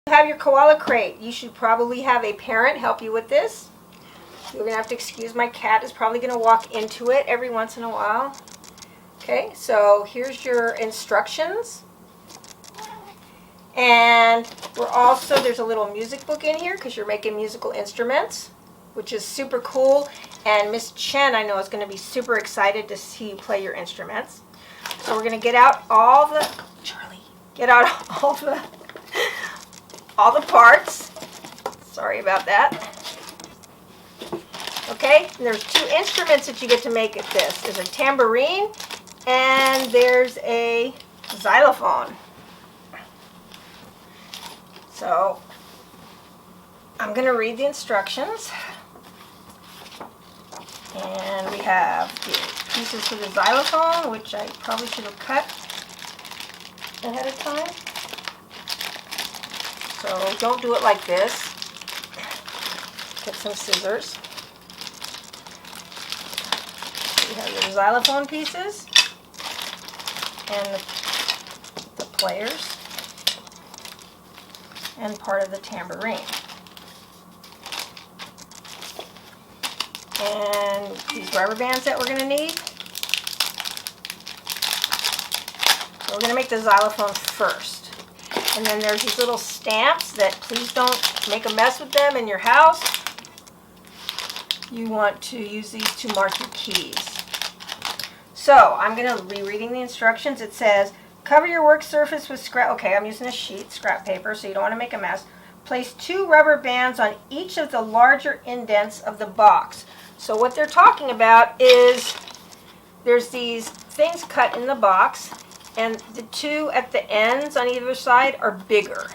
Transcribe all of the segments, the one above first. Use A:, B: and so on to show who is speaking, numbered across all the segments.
A: Have your koala crate. You should probably have a parent help you with this. You're gonna have to excuse my cat is probably gonna walk into it every once in a while. Okay, so here's your instructions. And there's a little music book in here because you're making musical instruments, which is super cool. And Miss Chen, I know, is going to be super excited to see you play your instruments. So we're going to get out all the parts. Sorry about that. Okay, and there's 2 instruments that you get to make at this. There's a tambourine and there's a xylophone. So I'm going to read the instructions. And we have the pieces for the xylophone, which I probably should have cut ahead of time. So don't do it like this. Get some scissors. You have your xylophone pieces and the players and part of the tambourine. And these rubber bands that we're going to need. So we're going to make the xylophone first. And then there's these little stamps that please don't make a mess with them in your house. You want to use these to mark your keys. So I'm going to be reading the instructions. It says, cover your work surface with I'm using a sheet, scrap paper, so you don't want to make a mess. Place 2 rubber bands on each of the larger indents of the box. So what they're talking about is there's these things cut in the box, and the 2 at the ends on either side are bigger.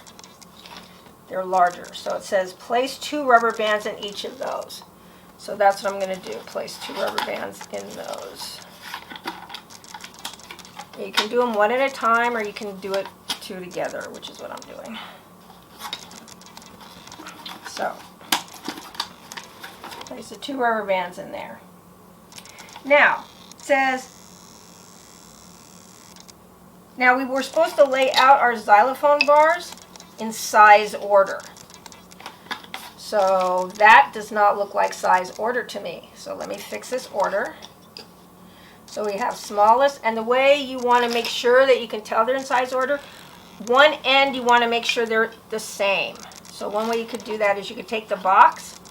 A: They're larger. So it says place 2 rubber bands in each of those. So that's what I'm going to do, place 2 rubber bands in those. You can do them one at a time, or you can do it 2 together, which is what I'm doing. So, place the 2 rubber bands in there. Now, it says, now we were supposed to lay out our xylophone bars in size order. So that does not look like size order to me. So let me fix this order. So we have smallest, and the way you want to make sure that you can tell they're in size order, one end you want to make sure they're the same. So one way you could do that is you could take the box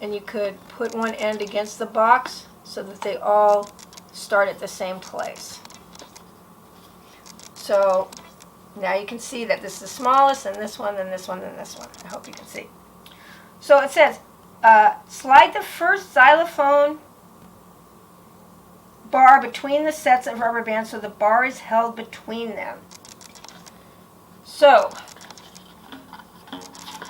A: and you could put one end against the box so that they all start at the same place. So now you can see that this is the smallest, and this one, then this one, then this one. I hope you can see. So it says, slide the first xylophone bar between the sets of rubber bands so the bar is held between them. So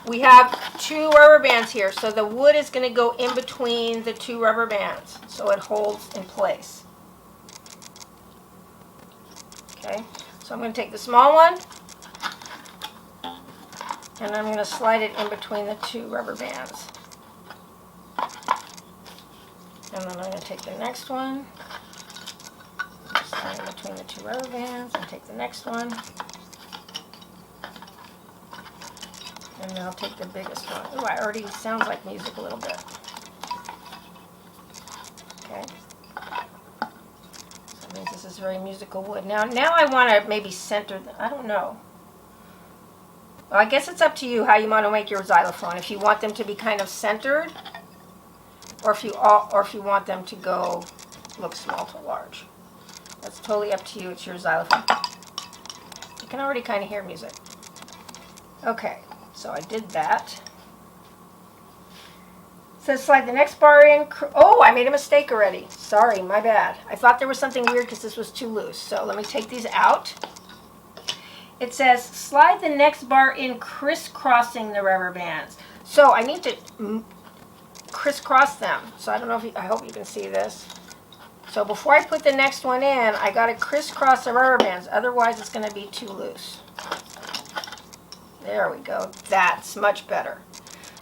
A: we have 2 rubber bands here, so the wood is going to go in between the 2 rubber bands so it holds in place. Okay, so I'm going to take the small one and I'm going to slide it in between the 2 rubber bands. And then I'm going to take the next one, slide in between the 2 rubber bands, and take the next one. And then I'll take the biggest one. Oh, it already sounds like music a little bit. Okay. So that means this is very musical wood. Now I want to maybe center I don't know. Well, I guess it's up to you how you want to make your xylophone. If you want them to be kind of centered, or if you want them to go look small to large. That's totally up to you. It's your xylophone. You can already kind of hear music. Okay. So I did that. It says slide the next bar in. Oh, I made a mistake already. Sorry, my bad. I thought there was something weird because this was too loose. So let me take these out. It says slide the next bar in crisscrossing the rubber bands. So I need to crisscross them. So I don't know if I hope you can see this. So before I put the next one in, I got to crisscross the rubber bands. Otherwise, it's going to be too loose. There we go. That's much better.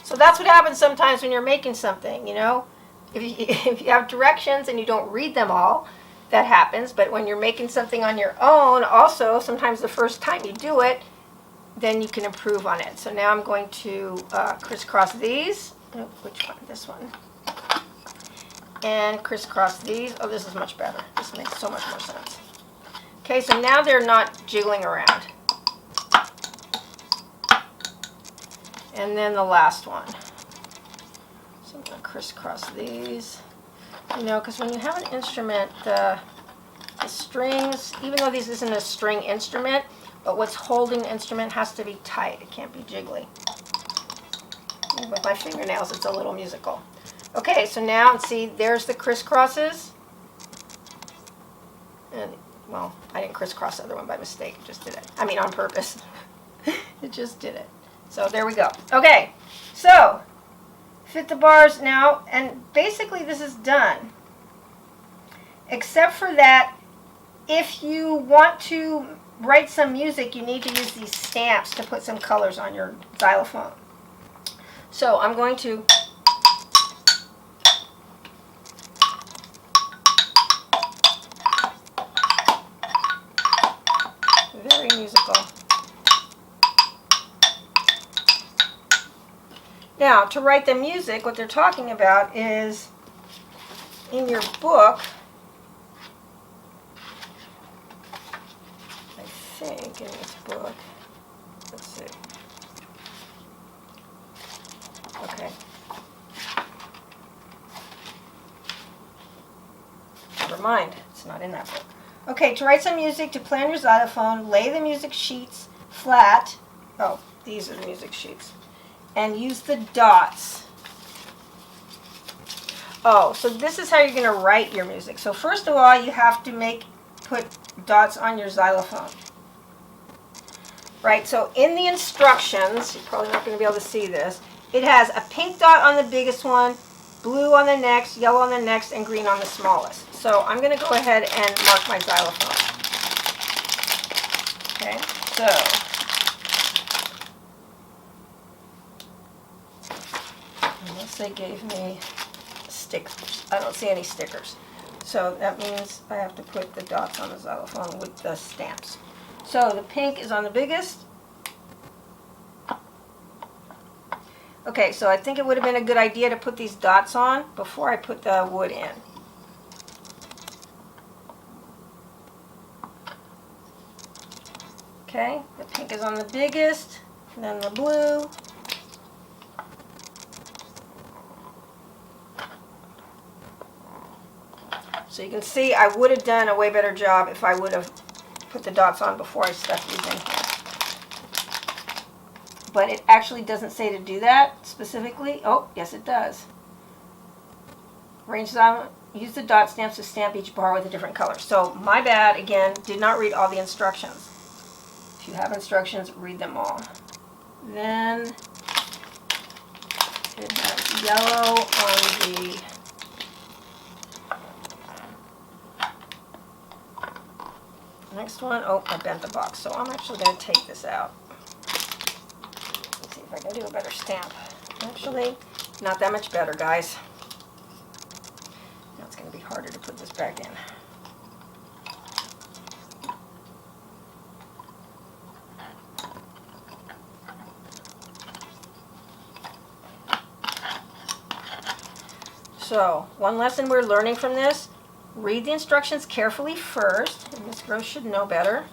A: So that's what happens sometimes when you're making something, you know. If you have directions and you don't read them all, that happens. But when you're making something on your own, also, sometimes the first time you do it, then you can improve on it. So now I'm going to crisscross these. Oh, which one? This one. And crisscross these. Oh, this is much better. This makes so much more sense. Okay, so now they're not jiggling around. And then the last one. So I'm going to crisscross these. You know, because when you have an instrument, the strings, even though this isn't a string instrument, but what's holding the instrument has to be tight. It can't be jiggly. With my fingernails, it's a little musical. Okay, so now, see, there's the crisscrosses. And, well, I didn't crisscross the other one by mistake. It just did it. I mean, on purpose. It just did it. So there we go. Okay, so fit the bars now, and basically this is done. Except for that, if you want to write some music, you need to use these stamps to put some colors on your xylophone. So I'm going to very musical. Now, to write the music, what they're talking about is in your book, I think in this book, let's see. Okay. Never mind, it's not in that book. Okay, to write some music, to play on your xylophone, lay the music sheets flat. Oh, these are the music sheets. And use the dots. Oh, so this is how you're going to write your music. So first of all, you have to put dots on your xylophone. Right, so in the instructions, you're probably not going to be able to see this, it has a pink dot on the biggest one, blue on the next, yellow on the next, and green on the smallest. So I'm going to go ahead and mark my xylophone. Okay, so unless they gave me stickers, I don't see any stickers. So that means I have to put the dots on the xylophone with the stamps. So the pink is on the biggest. Okay, so I think it would have been a good idea to put these dots on before I put the wood in. Okay, the pink is on the biggest, and then the blue. So you can see I would have done a way better job if I would have put the dots on before I stuck these in here. But it actually doesn't say to do that specifically. Oh, yes it does. Arrange them, use the dot stamps to stamp each bar with a different color. So my bad, again, did not read all the instructions. If you have instructions, read them all. Then it has yellow on the next one. Oh, I bent the box, so I'm actually going to take this out. Let's see if I can do a better stamp. Actually, not that much better, guys. Now it's going to be harder to put this back in. So, one lesson we're learning from this, read the instructions carefully first, and Miss Gross should know better.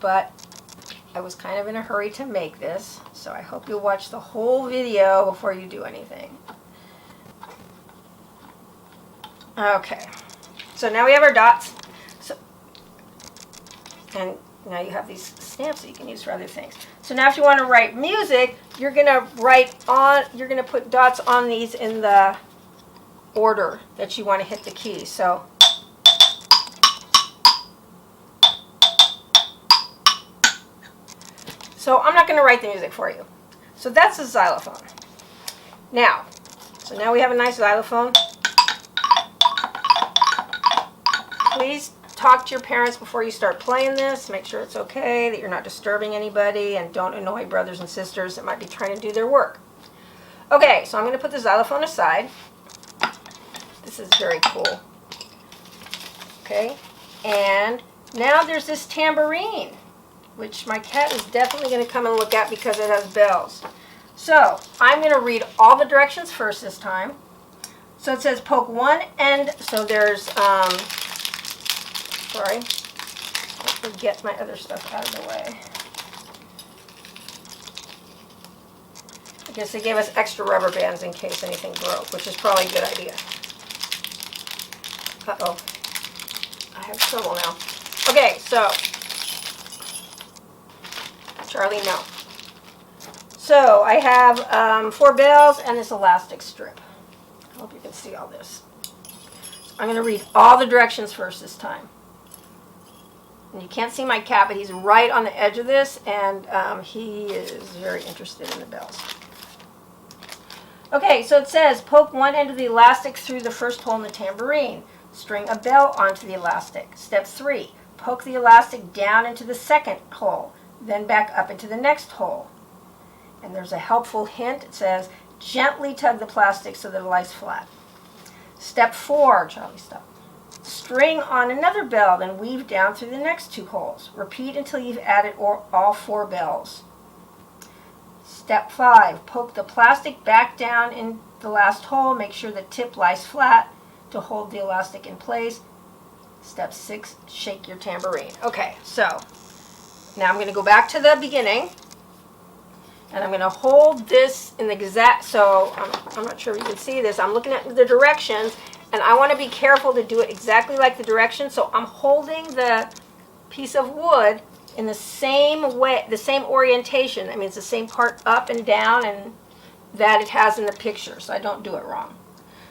A: But I was kind of in a hurry to make this, so I hope you'll watch the whole video before you do anything. Okay, so now we have our dots. And now you have these stamps that you can use for other things. So now if you want to write music, you're going to put dots on these in the order that you want to hit the key. So I'm not going to write the music for you. So that's a xylophone. Now, so now we have a nice xylophone. Please talk to your parents before you start playing this. Make sure it's okay, that you're not disturbing anybody, and don't annoy brothers and sisters that might be trying to do their work. Okay, so I'm going to put the xylophone aside. This is very cool. Okay, and now there's this tambourine. which my cat is definitely going to come and look at because it has bells. So I'm going to read all the directions first this time. So it says poke one end, so there's, sorry, let me get my other stuff out of the way. I guess they gave us extra rubber bands in case anything broke, which is probably a good idea. Uh-oh, I have trouble now. Okay, so, Charlie, no. So I have 4 bells and this elastic strip. I hope you can see all this. I'm going to read all the directions first this time. And you can't see my cat, but he's right on the edge of this, and he is very interested in the bells. Okay, so it says, poke one end of the elastic through the first hole in the tambourine. String a bell onto the elastic. Step 3, poke the elastic down into the second hole, then back up into the next hole. And there's a helpful hint. It says, gently tug the plastic so that it lies flat. Step 4, Charlie, stop. String on another bell, then weave down through the next 2 holes. Repeat until you've added all 4 bells. Step 5, poke the plastic back down in the last hole. Make sure the tip lies flat to hold the elastic in place. Step 6, shake your tambourine. Okay, so now I'm going to go back to the beginning. And I'm going to hold this in the exact, so I'm not sure if you can see this. I'm looking at the directions, and I want to be careful to do it exactly like the directions. So I'm holding the piece of wood in the same way, the same orientation. That means the same part up and down and that it has in the picture, so I don't do it wrong.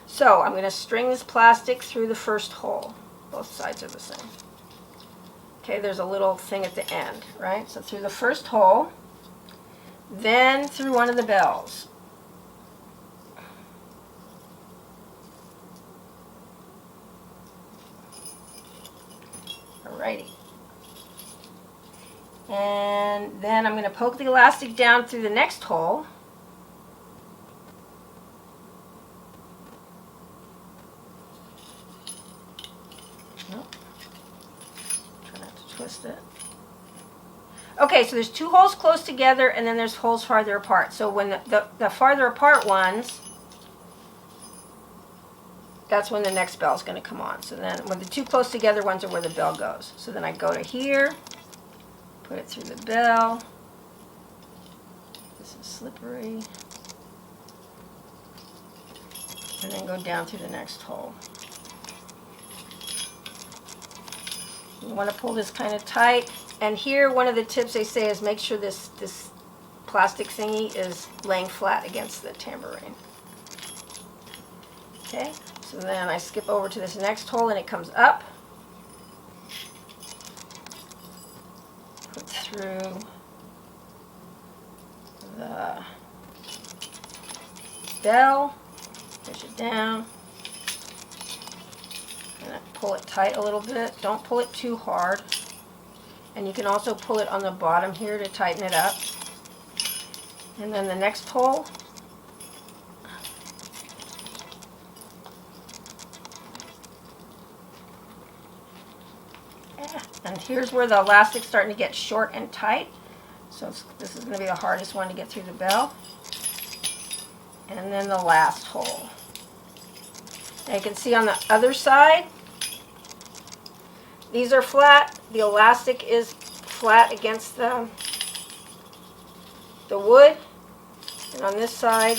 A: So I'm going to string this plastic through the first hole. Both sides are the same. Okay, there's a little thing at the end, right? So through the first hole. Then through one of the bells. Alrighty. And then I'm going to poke the elastic down through the next hole. Nope. Try not to twist it. Okay, so there's 2 holes close together, and then there's holes farther apart. So when the farther apart ones, that's when the next bell is going to come on. So then when the 2 close together ones are where the bell goes. So then I go to here, put it through the bell. This is slippery. And then go down through the next hole. You want to pull this kind of tight. And here, one of the tips they say is make sure this plastic thingy is laying flat against the tambourine. Okay, so then I skip over to this next hole and it comes up. Put through the bell, push it down, and I pull it tight a little bit. Don't pull it too hard. And you can also pull it on the bottom here to tighten it up. And then the next hole. And here's where the elastic's starting to get short and tight. So this is going to be the hardest one to get through the bell. And then the last hole. Now you can see on the other side, these are flat. The elastic is flat against the wood. And on this side,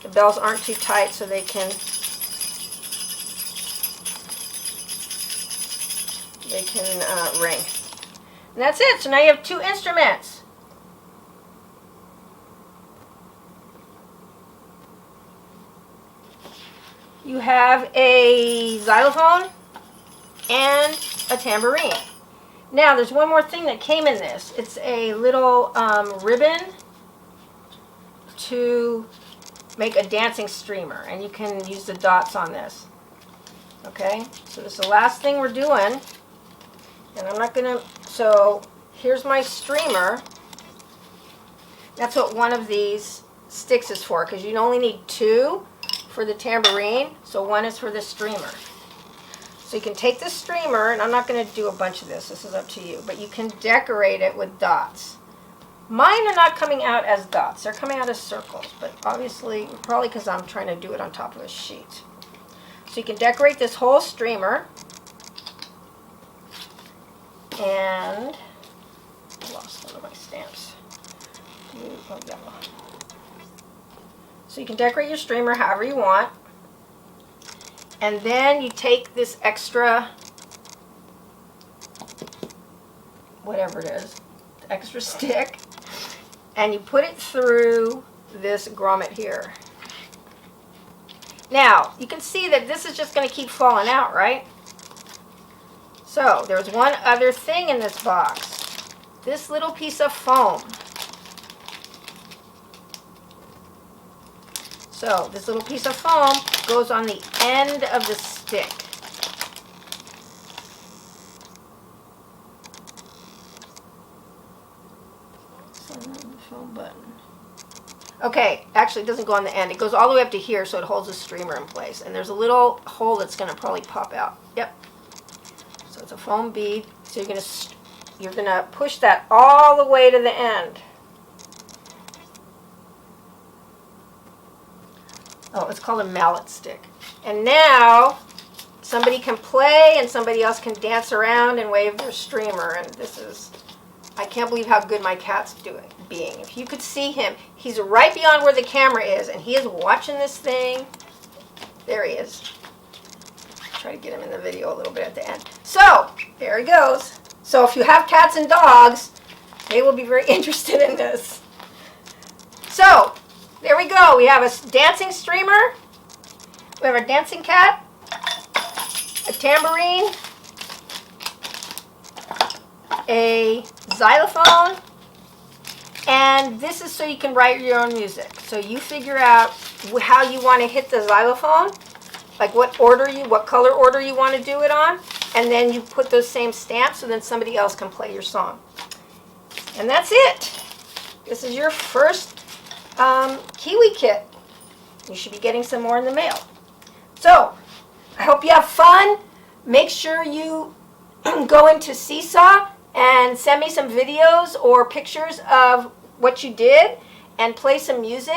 A: the bells aren't too tight so they can ring. And that's it. So now you have 2 instruments. You have a xylophone and a tambourine. Now there's one more thing that came in this. It's a little ribbon to make a dancing streamer, and you can use the dots on this. Okay, so this is the last thing we're doing, and I'm not gonna, so here's my streamer. That's what one of these sticks is for, because you only need 2 for the tambourine, so 1 is for the streamer. So you can take the streamer, and I'm not going to do a bunch of this. This is up to you. But you can decorate it with dots. Mine are not coming out as dots. They're coming out as circles. But obviously, probably because I'm trying to do it on top of a sheet. So you can decorate this whole streamer. And I lost one of my stamps. Blue, oh, yellow. So you can decorate your streamer however you want. And then you take this extra, whatever it is, extra stick, and you put it through this grommet here. Now, you can see that this is just going to keep falling out, right? So, there's one other thing in this box. This little piece of foam. So, this little piece of foam goes on the end of the stick. So, the foam button. Okay, actually it doesn't go on the end. It goes all the way up to here, so it holds the streamer in place. And there's a little hole that's going to probably pop out. Yep. So it's a foam bead. So you're gonna push that all the way to the end. Oh, it's called a mallet stick. And now somebody can play and somebody else can dance around and wave their streamer. And this is, I can't believe how good my cat's being. If you could see him, he's right beyond where the camera is and he is watching this thing. There he is. Try to get him in the video a little bit at the end. So, there he goes. So if you have cats and dogs, they will be very interested in this. So, there we go. We have a dancing streamer. We have a dancing cat. A tambourine. A xylophone. And this is so you can write your own music. So you figure out how you want to hit the xylophone. Like what color order you want to do it on. And then you put those same stamps so then somebody else can play your song. And that's it. This is your first Kiwi kit. You should be getting some more in the mail. So, I hope you have fun. Make sure you go into Seesaw and send me some videos or pictures of what you did and play some music.